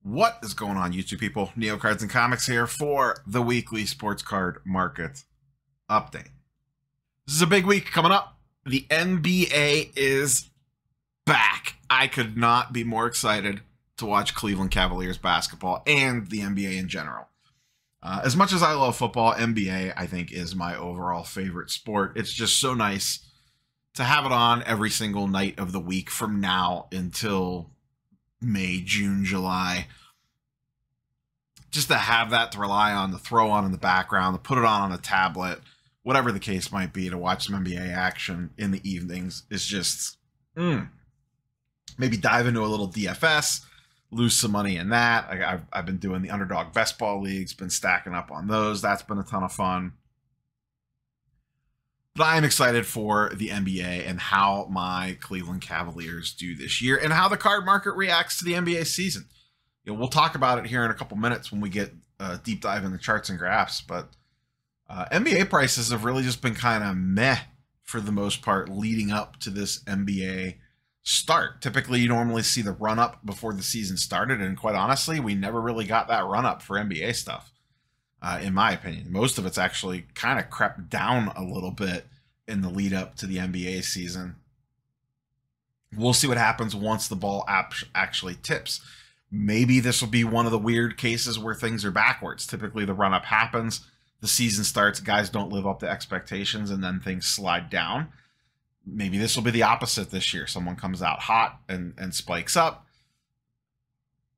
What is going on, YouTube people? Neo Cards and Comics here for the weekly sports card market update. This is a big week coming up. The NBA is back. I could not be more excited to watch Cleveland Cavaliers basketball and the NBA in general. As much as I love football, NBA, I think, is my overall favorite sport. It's just so nice to have it on every single night of the week from now until May, June, July. Just to have that to rely on, to throw on in the background, to put it on a tablet, whatever the case might be, to watch some NBA action in the evenings is just, maybe dive into a little DFS, lose some money in that. I've been doing the Underdog Best Ball Leagues, been stacking up on those. That's been a ton of fun. But I am excited for the NBA and how my Cleveland Cavaliers do this year and how the card market reacts to the NBA season. You know, we'll talk about it here in a couple minutes when we get a deep dive in the charts and graphs. But NBA prices have really just been kind of meh for the most part leading up to this NBA start. Typically, you normally see the run-up before the season started. And quite honestly, we never really got that run-up for NBA stuff. In my opinion, most of it's actually kind of crept down a little bit in the lead up to the NBA season. We'll see what happens once the ball actually tips. Maybe this will be one of the weird cases where things are backwards. Typically the run up happens, the season starts, guys don't live up to expectations, and then things slide down. Maybe this will be the opposite this year. Someone comes out hot and spikes up.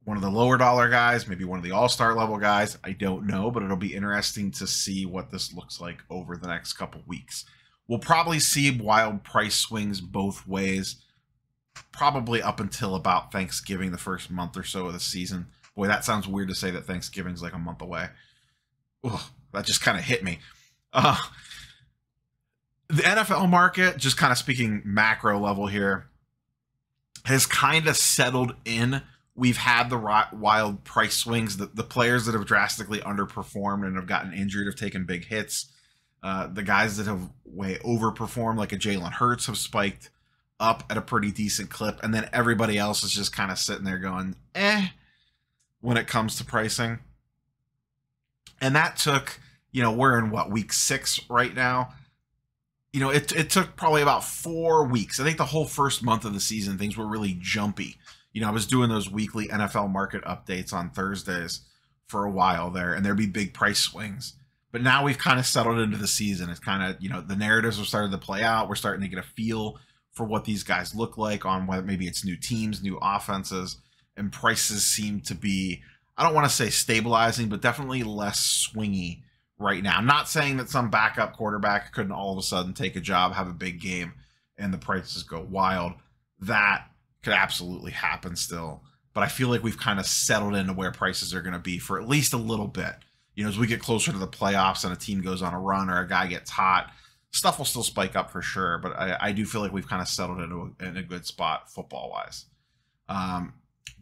One of the lower dollar guys, maybe one of the all-star level guys, I don't know, but it'll be interesting to see what this looks like over the next couple weeks. We'll probably see wild price swings both ways, probably up until about Thanksgiving, the first month or so of the season. Boy, that sounds weird to say that Thanksgiving's like a month away. Ugh, that just kind of hit me. The NFL market, just kind of speaking macro level here, has kind of settled in. We've had the wild price swings. The players that have drastically underperformed and have gotten injured have taken big hits. The guys that have way overperformed, like a Jalen Hurts, have spiked up at a pretty decent clip. And then everybody else is just kind of sitting there going, when it comes to pricing. And that took, we're in week 6 right now. It took probably about 4 weeks. I think the whole first month of the season, things were really jumpy. I was doing those weekly NFL market updates on Thursdays for a while there, and there'd be big price swings. But now we've kind of settled into the season. It's kind of, the narratives are starting to play out. We're starting to get a feel for what these guys look like on whether maybe it's new teams, new offenses, and prices seem to be, I don't want to say stabilizing, but definitely less swingy right now. I'm not saying that some backup quarterback couldn't all of a sudden take a job, have a big game, and the prices go wild. That could absolutely happen still, but I feel like we've kind of settled into where prices are going to be for at least a little bit. As we get closer to the playoffs and a team goes on a run or a guy gets hot, stuff will still spike up for sure, but I do feel like we've kind of settled in a good spot football-wise.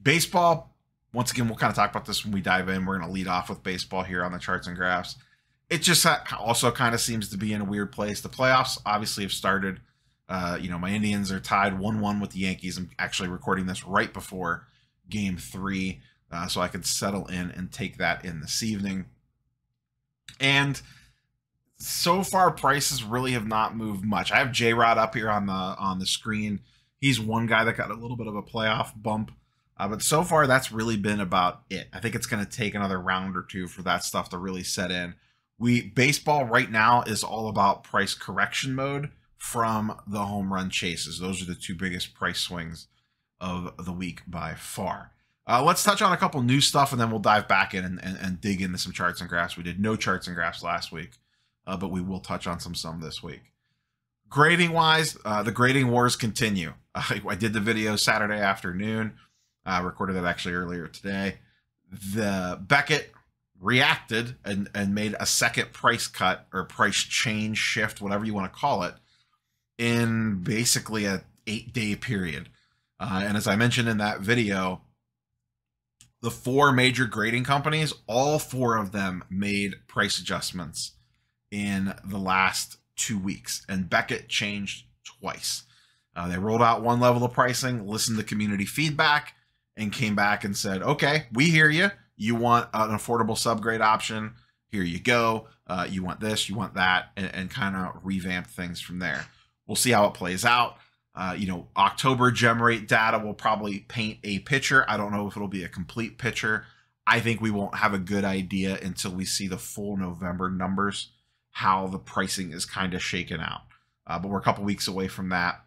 Baseball, once again, we'll kind of talk about this when we dive in. We're going to lead off with baseball here on the charts and graphs. It just also kind of seems to be in a weird place. The playoffs obviously have started. My Indians are tied 1-1 with the Yankees. I'm actually recording this right before Game 3, so I could settle in and take that in this evening. And so far, prices really have not moved much. I have J-Rod up here on the screen. He's one guy that got a little bit of a playoff bump, but so far that's really been about it. I think it's going to take another round or two for that stuff to really set in. Baseball right now is all about price correction mode from the home run chases. Those are the two biggest price swings of the week by far. Let's touch on a couple new stuff, and then we'll dive back in and dig into some charts and graphs. We did no charts and graphs last week, but we will touch on some this week. Grading-wise, the grading wars continue. I did the video Saturday afternoon. I recorded it actually earlier today. The Beckett reacted and made a second price cut or price change shift, whatever you want to call it, in basically a 8-day period. And as I mentioned in that video, the 4 major grading companies, all 4 of them made price adjustments in the last 2 weeks, and Beckett changed twice. They rolled out one level of pricing, listened to community feedback, and came back and said, okay, we hear you. You want an affordable subgrade option. Here you go. You want this, you want that, and kind of revamp things from there. We'll see how it plays out. October gem rate data will probably paint a picture. I don't know if it'll be a complete picture. I think we won't have a good idea until we see the full November numbers, how the pricing is kind of shaken out. But we're a couple weeks away from that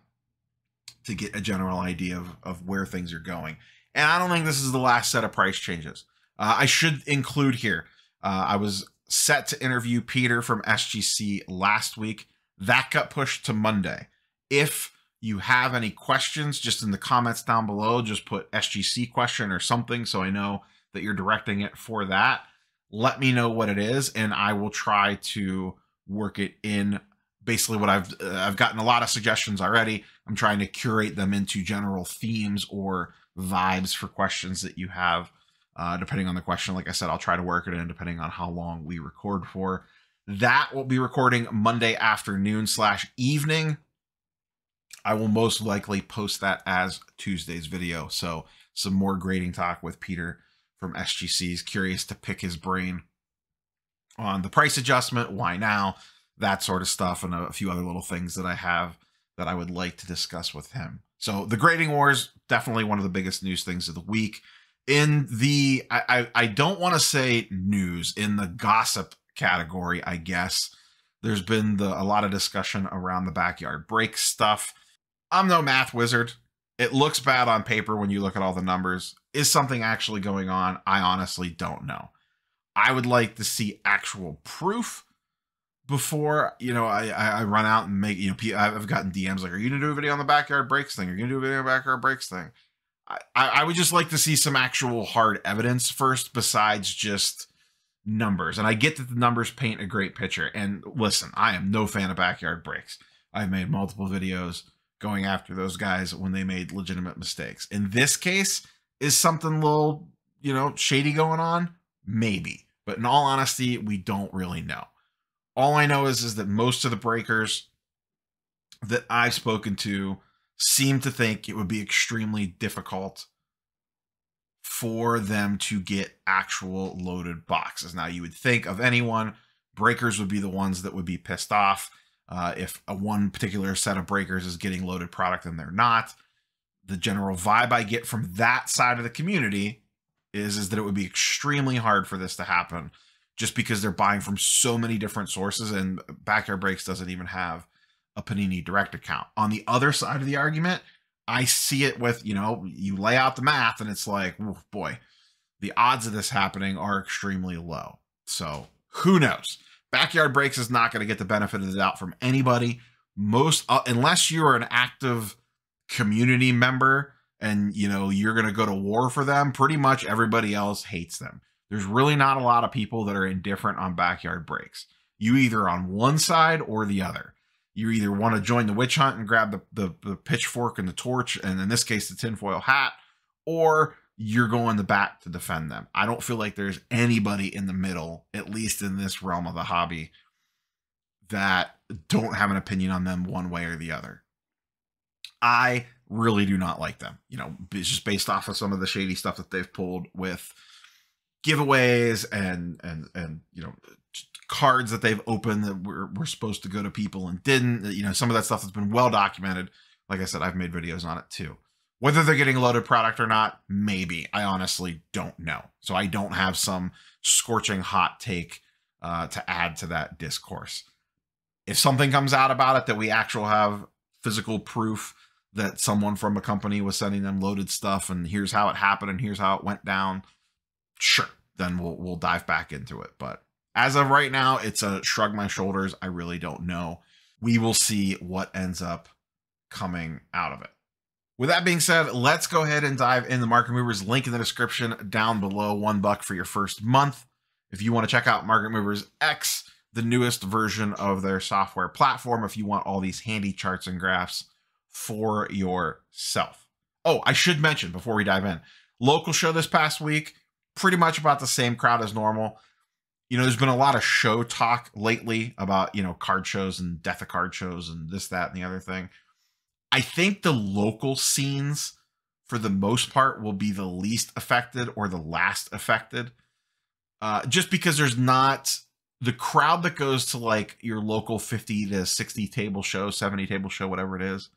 to get a general idea of where things are going. And I don't think this is the last set of price changes. I should include here, I was set to interview Peter from SGC last week. That got pushed to Monday. If you have any questions, just in the comments down below, just put SGC question or something so I know that you're directing it for that. Let me know what it is, and I will try to work it in. Basically what I've gotten a lot of suggestions already. I'm trying to curate them into general themes or vibes for questions that you have. Depending on the question, like I said, I'll try to work it in depending on how long we record for. That will be recording Monday afternoon/evening. I will most likely post that as Tuesday's video. So some more grading talk with Peter from SGC's. Curious to pick his brain on the price adjustment, why now, that sort of stuff, and a few other little things that I have that I would like to discuss with him. So the grading wars, definitely one of the biggest news things of the week. In the, I don't want to say news, in the gossip category, I guess, there's been a lot of discussion around the backyard break stuff. I'm no math wizard. It looks bad on paper when you look at all the numbers. Is something actually going on? I honestly don't know. I would like to see actual proof before, I run out and make, I've gotten DMs like, are you going to do a video on the backyard breaks thing? Are you going to do a video on the backyard breaks thing? I would just like to see some actual hard evidence first besides just numbers. And I get that the numbers paint a great picture. And listen, I am no fan of backyard breaks. I've made multiple videos going after those guys when they made legitimate mistakes. In this case, is something a little, shady going on? Maybe. But in all honesty, we don't really know. All I know is that most of the breakers that I've spoken to seem to think it would be extremely difficult for them to get actual loaded boxes. Now, you would think of anyone, breakers would be the ones that would be pissed off if one particular set of breakers is getting loaded product and they're not. The general vibe I get from that side of the community is that it would be extremely hard for this to happen just because they're buying from so many different sources, and Backyard Breaks doesn't even have a Panini Direct account. On the other side of the argument, I see it with, you lay out the math and it's like, oh boy, the odds of this happening are extremely low. So who knows? Backyard Breaks is not going to get the benefit of the doubt from anybody. Unless you're an active community member and, you're going to go to war for them, pretty much everybody else hates them. There's really not a lot of people that are indifferent on Backyard Breaks. You either on one side or the other. You either want to join the witch hunt and grab the pitchfork and the torch, and in this case, the tinfoil hat, or you're going the bat to defend them. I don't feel like there's anybody in the middle, at least in this realm of the hobby, that don't have an opinion on them one way or the other. I really do not like them. It's just based off of some of the shady stuff that they've pulled with giveaways and cards that they've opened that were supposed to go to people and didn't. Some of that stuff has been well documented. Like I said, I've made videos on it too. Whether they're getting loaded product or not, maybe. I honestly don't know. So I don't have some scorching hot take to add to that discourse. If something comes out about it that we actually have physical proof that someone from a company was sending them loaded stuff and here's how it happened and here's how it went down, sure, then we'll dive back into it. But as of right now, it's a shrug my shoulders. I really don't know. We will see what ends up coming out of it. With that being said, let's go ahead and dive in the Market Movers. Link in the description down below. $1 for your first month. If you want to check out Market Movers X, the newest version of their software platform, if you want all these handy charts and graphs for yourself. Oh, I should mention before we dive in, local show this past week, pretty much about the same crowd as normal. There's been a lot of show talk lately about, card shows and death of card shows and this, that, and the other thing. I think the local scenes for the most part, will be the least affected or the last affected. Just because there's not the crowd that goes to like your local 50 to 60 table show, 70 table show, whatever it is.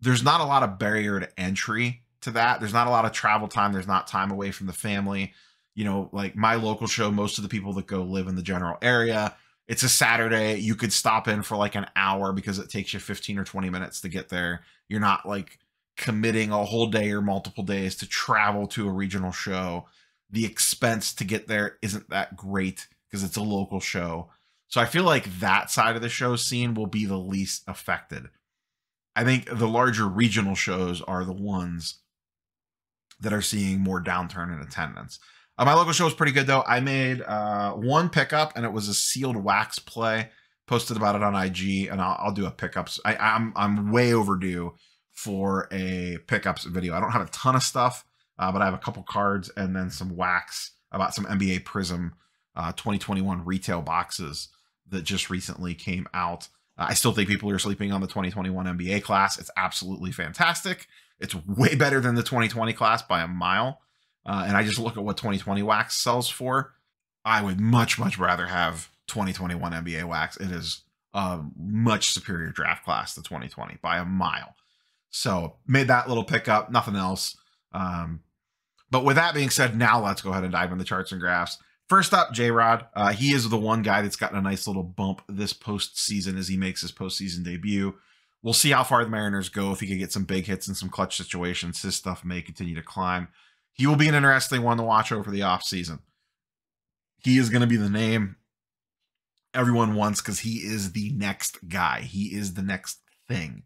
There's not a lot of barrier to entry to that. There's not a lot of travel time. There's not time away from the family. You know, like my local show, most of the people that go live in the general area. It's a Saturday. You could stop in for like an hour because it takes you 15 or 20 minutes to get there. You're not like committing a whole day or multiple days to travel to a regional show. The expense to get there isn't that great because it's a local show. So I feel like that side of the show scene will be the least affected. I think the larger regional shows are the ones that are seeing more downturn in attendance. My local show was pretty good, though. I made one pickup, and it was a sealed wax play. Posted about it on IG, and I'll do a pickups. I'm way overdue for a pickups video. I don't have a ton of stuff, but I have a couple cards and then some wax about some NBA Prism 2021 retail boxes that just recently came out. I still think people are sleeping on the 2021 NBA class. It's absolutely fantastic. It's way better than the 2020 class by a mile. And I just look at what 2020 wax sells for. I would much, much rather have 2021 NBA wax. It is a much superior draft class to 2020 by a mile. So made that little pickup, nothing else. But with that being said, now let's go ahead and dive into the charts and graphs. First up, J-Rod. He is the one guy that's gotten a nice little bump this postseason as he makes his postseason debut. We'll see how far the Mariners go. If he can get some big hits in some clutch situations, his stuff may continue to climb. He will be an interesting one to watch over the offseason. He is going to be the name everyone wants because he is the next guy. He is the next thing.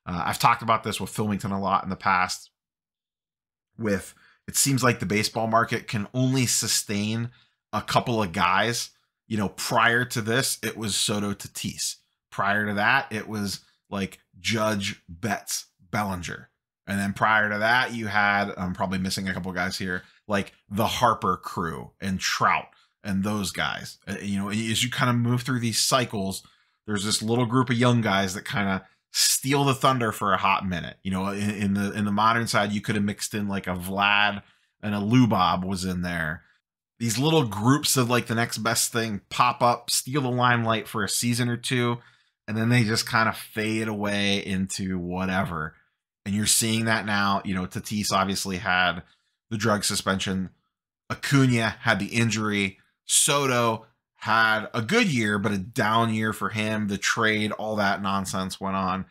I've talked about this with Filmington a lot in the past. It seems like the baseball market can only sustain a couple of guys. You know, prior to this, it was Soto, Tatis. Prior to that, it was like Judge, Betts, Bellinger. And then prior to that, you had, I'm probably missing a couple guys here, like the Harper crew and Trout and those guys. You know, as you kind of move through these cycles, there's this little group of young guys that kind of steal the thunder for a hot minute. You know, in the modern side, you could have mixed in like a Vlad and a Lubob was in there. These little groups of like the next best thing pop up, steal the limelight for a season or two, and then they just kind of fade away into whatever. And you're seeing that now. You know, Tatis obviously had the drug suspension. Acuna had the injury. Soto had a good year, but a down year for him. The trade, all that nonsense went on.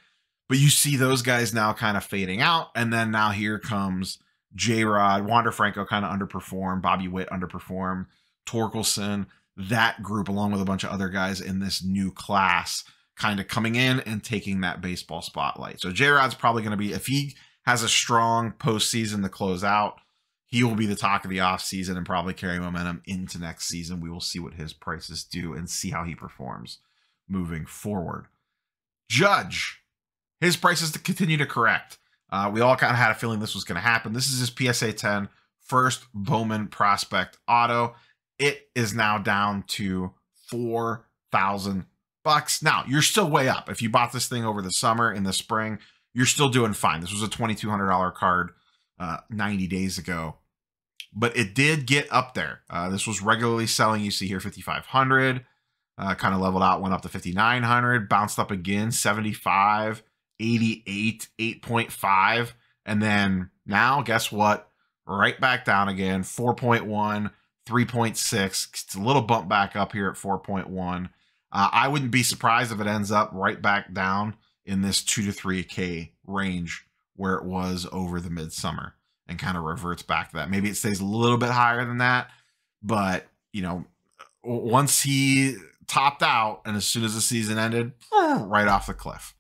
But you see those guys now kind of fading out. And then now here comes J-Rod. Wander Franco kind of underperformed. Bobby Witt underperformed. Torkelson, that group, along with a bunch of other guys in this new class, kind of coming in and taking that baseball spotlight. So J-Rod's probably going to be, if he has a strong postseason to close out, he will be the talk of the offseason and probably carry momentum into next season. We will see what his prices do and see how he performs moving forward. Judge, his prices to continue to correct. We all kind of had a feeling this was going to happen. This is his PSA 10 first Bowman prospect auto. It is now down to $4,000. Now, you're still way up. If you bought this thing over the summer, in the spring, you're still doing fine. This was a $2,200 card 90 days ago, but it did get up there. This was regularly selling. You see here, 5,500, kind of leveled out, went up to 5,900, bounced up again, 75, 88, 8.5. And then now, guess what? Right back down again, 4.1, 3.6. It's a little bump back up here at 4.1. I wouldn't be surprised if it ends up right back down in this 2 to 3K range where it was over the midsummer and kind of reverts back to that. Maybe it stays a little bit higher than that, but you know, once he topped out and as soon as the season ended, right off the cliff.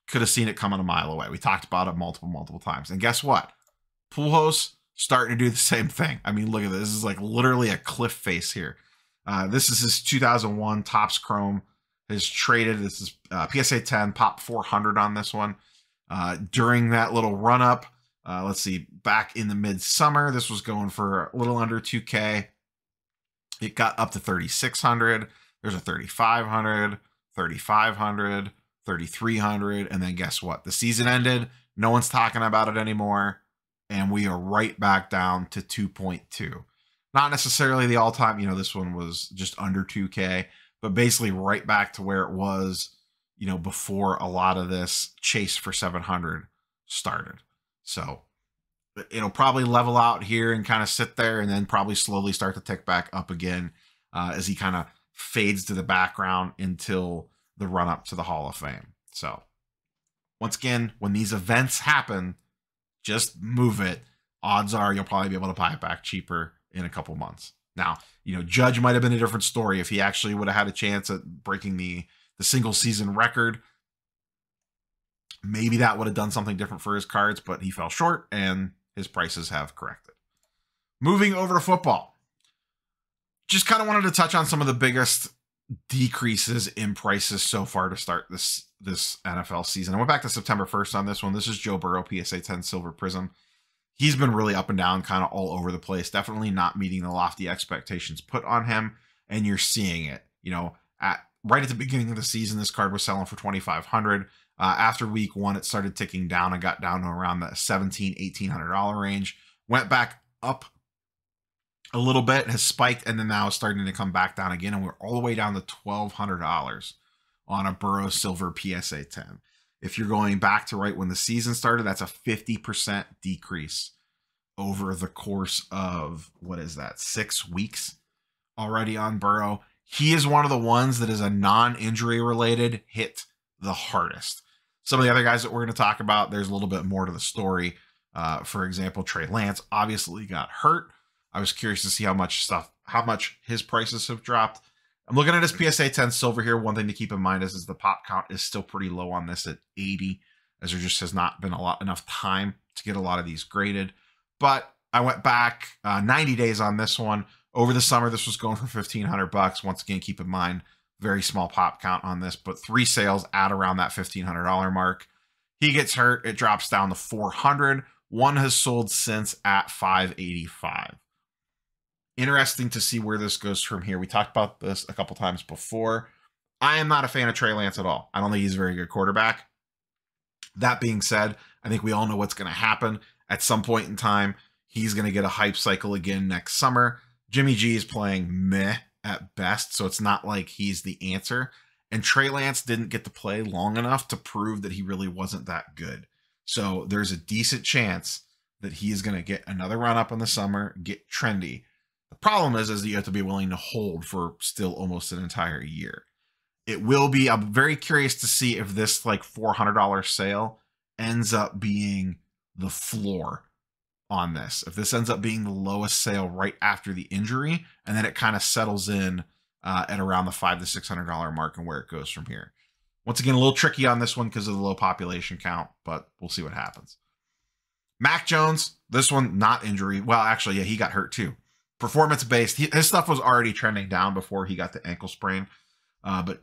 Could have seen it coming a mile away. We talked about it multiple times. And guess what? Pujols starting to do the same thing. I mean, look at this. This is like literally a cliff face here. This is his 2001 Topps Chrome. Has traded. This is PSA 10, pop 400 on this one. During that little run up, let's see, back in the midsummer, this was going for a little under 2K. It got up to 3,600. There's a 3,500, 3,500, 3,300. And then guess what? The season ended. No one's talking about it anymore. and we are right back down to 2.2. Not necessarily the all-time, this one was just under 2K, but basically right back to where it was, before a lot of this chase for 700 started. So it'll probably level out here and kind of sit there, and then probably slowly start to tick back up again as he kind of fades to the background until the run up to the Hall of Fame. So once again, when these events happen, just move it. Odds are you'll probably be able to buy it back cheaper in a couple months. Now, Judge might have been a different story if he actually would have had a chance at breaking the single season record. Maybe that would have done something different for his cards, but he fell short and his prices have corrected. Moving over to football. Just kind of wanted to touch on some of the biggest decreases in prices so far to start this NFL season. I went back to September 1st on this one. This is Joe Burrow, PSA 10 Silver Prism. He's been really up and down, kind of all over the place. Definitely not meeting the lofty expectations put on him, and you're seeing it. Right at the beginning of the season, this card was selling for $2,500. After week one, it started ticking down and got down to around the $1,700, $1,800 range. Went back up a little bit, has spiked, and then now is starting to come back down again, and we're all the way down to $1,200 on a Burrow Silver PSA 10. If you're going back to right when the season started, that's a 50% decrease over the course of, 6 weeks already on Burrow. He is one of the ones that is a non-injury related hit the hardest. Some of the other guys that we're going to talk about, there's a little bit more to the story. For example, Trey Lance obviously got hurt. I was curious to see how much his prices have dropped. I'm looking at his PSA 10 Silver here. One thing to keep in mind is the pop count is still pretty low on this at 80, as there just has not been enough time to get a lot of these graded. But I went back 90 days on this one. Over the summer, this was going for $1,500. Once again, keep in mind, very small pop count on this, but 3 sales at around that $1,500 mark. He gets hurt. It drops down to $400. One has sold since at $585. Interesting to see where this goes from here. We talked about this a couple times before. I am not a fan of Trey Lance at all. I don't think he's a very good quarterback. That being said, I think we all know what's going to happen. At some point in time, he's going to get a hype cycle again next summer. Jimmy G is playing meh at best, so it's not like he's the answer. And Trey Lance didn't get to play long enough to prove that he really wasn't that good. So there's a decent chance that he is going to get another run up in the summer, get trendy. The problem is that you have to be willing to hold for still almost an entire year. It will be, I'm very curious to see if this $400 sale ends up being the floor on this. If this ends up being the lowest sale right after the injury, and then it kind of settles in at around the $500 to $600 mark and where it goes from here. Once again, a little tricky on this one because of the low population count, but we'll see what happens. Mac Jones, this one, not injury. Well, actually, yeah, he got hurt too. Performance-based. His stuff was already trending down before he got the ankle sprain. But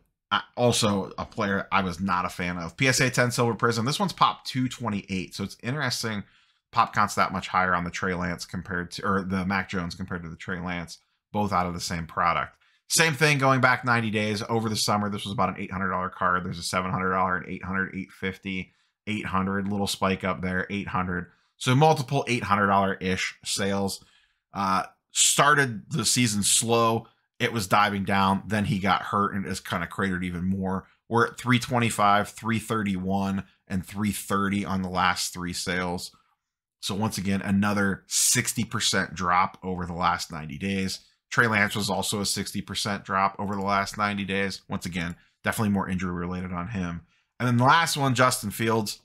also a player I was not a fan of. PSA 10 Silver Prism. This one's pop 228. So it's interesting. Pop count's that much higher on the Trey Lance or the Mac Jones compared to the Trey Lance. Both out of the same product. Same thing going back 90 days. Over the summer, this was about an $800 card. There's a $700, an $800, $850, $800. Little spike up there, $800. So multiple $800-ish sales. Started the season slow. It was diving down. Then he got hurt and it's kind of cratered even more. We're at 325, 331, and 330 on the last 3 sales. So once again, another 60% drop over the last 90 days. Trey Lance was also a 60% drop over the last 90 days. Once again, definitely more injury related on him. And then the last one, Justin Fields.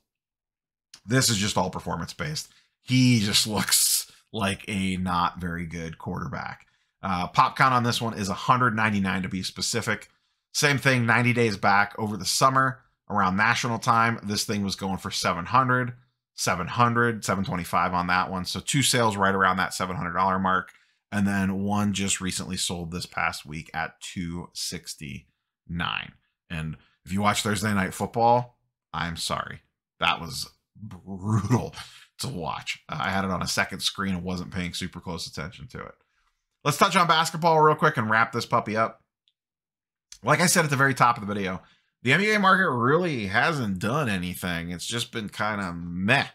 This is just all performance based. He just looks like a not very good quarterback. Pop count on this one is 199 to be specific. Same thing 90 days back over the summer around national time. This thing was going for 700, 725 on that one. So 2 sales right around that $700 mark. And then one just recently sold this past week at $269. And if you watch Thursday Night Football, I'm sorry. That was brutal to watch. I had it on a second screen and wasn't paying super close attention to it. Let's touch on basketball real quick and wrap this puppy up. Like I said at the very top of the video, the NBA market really hasn't done anything. It's just been kind of meh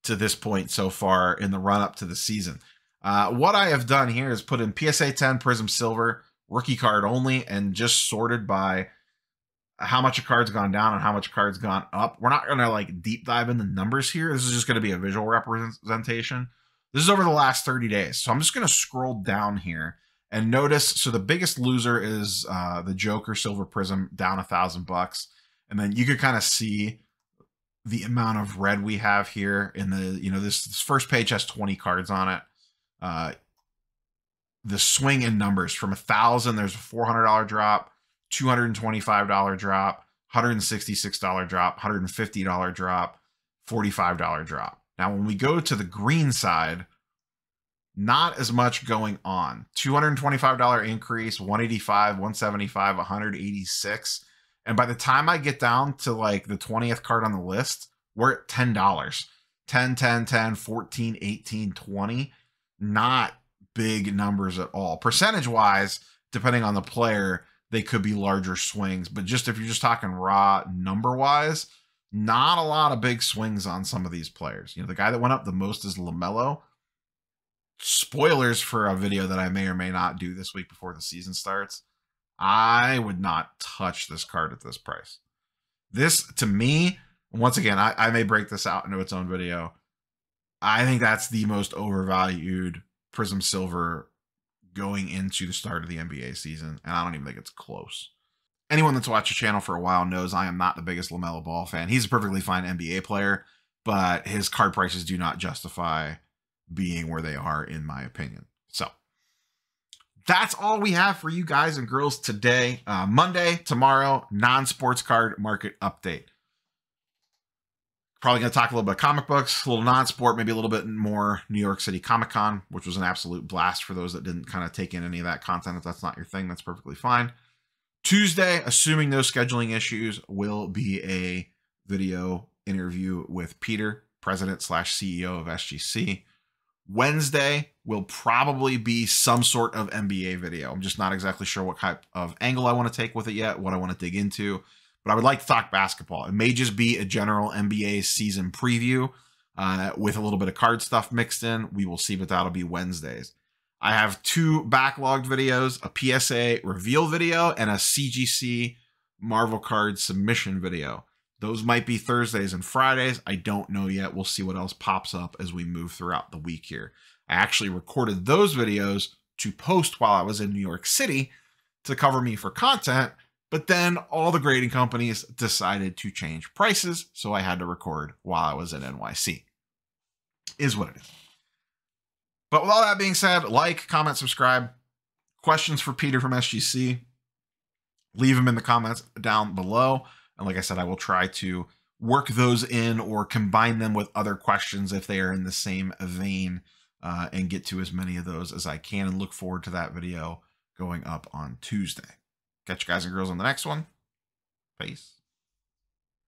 to this point so far in the run up to the season. What I have done here is put in PSA 10 Prism Silver, rookie card only, and just sorted by how much a card's gone down and how much a card's gone up. We're not going to like deep dive into numbers here. This is just going to be a visual representation. This is over the last 30 days. So I'm just going to scroll down here and notice. So the biggest loser is the Joker Silver Prism, down $1,000. And then you could kind of see the amount of red we have here in the, this first page has 20 cards on it. The swing in numbers from 1,000, there's a $400 drop, $225 drop, $166 drop, $150 drop, $45 drop. Now, when we go to the green side, not as much going on. $225 increase, $185, $175, $186. And by the time I get down to like the 20th card on the list, we're at $10. 10, 10, 10, 14, 18, 20. Not big numbers at all. Percentage-wise, depending on the player, they could be larger swings. But just if you're just talking raw number-wise, not a lot of big swings on some of these players. The guy that went up the most is LaMelo. Spoilers for a video that I may or may not do this week before the season starts. I would not touch this card at this price. This, to me, once again, I may break this out into its own video. I think that's the most overvalued Prism Silver going into the start of the NBA season, and I don't even think it's close. Anyone that's watched the channel for a while knows I am not the biggest LaMelo Ball fan. He's a perfectly fine NBA player, but his card prices do not justify being where they are, in my opinion. So that's all we have for you guys and girls today. Monday, tomorrow, non-sports card market update. Probably going to talk a little bit of comic books, a little non-sport, maybe a little bit more New York City Comic Con, which was an absolute blast for those that didn't kind of take in any of that content. If that's not your thing, that's perfectly fine. Tuesday, assuming no scheduling issues, will be a video interview with Peter, president/CEO of SGC. Wednesday will probably be some sort of NBA video. I'm just not exactly sure what type of angle I want to take with it yet, what I want to dig into. But I would like to talk basketball. It may just be a general NBA season preview with a little bit of card stuff mixed in. We will see, but that'll be Wednesdays. I have 2 backlogged videos, a PSA reveal video and a CGC Marvel card submission video. Those might be Thursdays and Fridays. I don't know yet. We'll see what else pops up as we move throughout the week here. I actually recorded those videos to post while I was in New York City to cover me for content. But then all the grading companies decided to change prices, so I had to record while I was in NYC. Is what it is. But with all that being said, like, comment, subscribe. Questions for Peter from SGC, leave them in the comments down below. And like I said, I will try to work those in or combine them with other questions if they are in the same vein and get to as many of those as I can, and look forward to that video going up on Tuesday. Catch you guys and girls on the next one. Peace.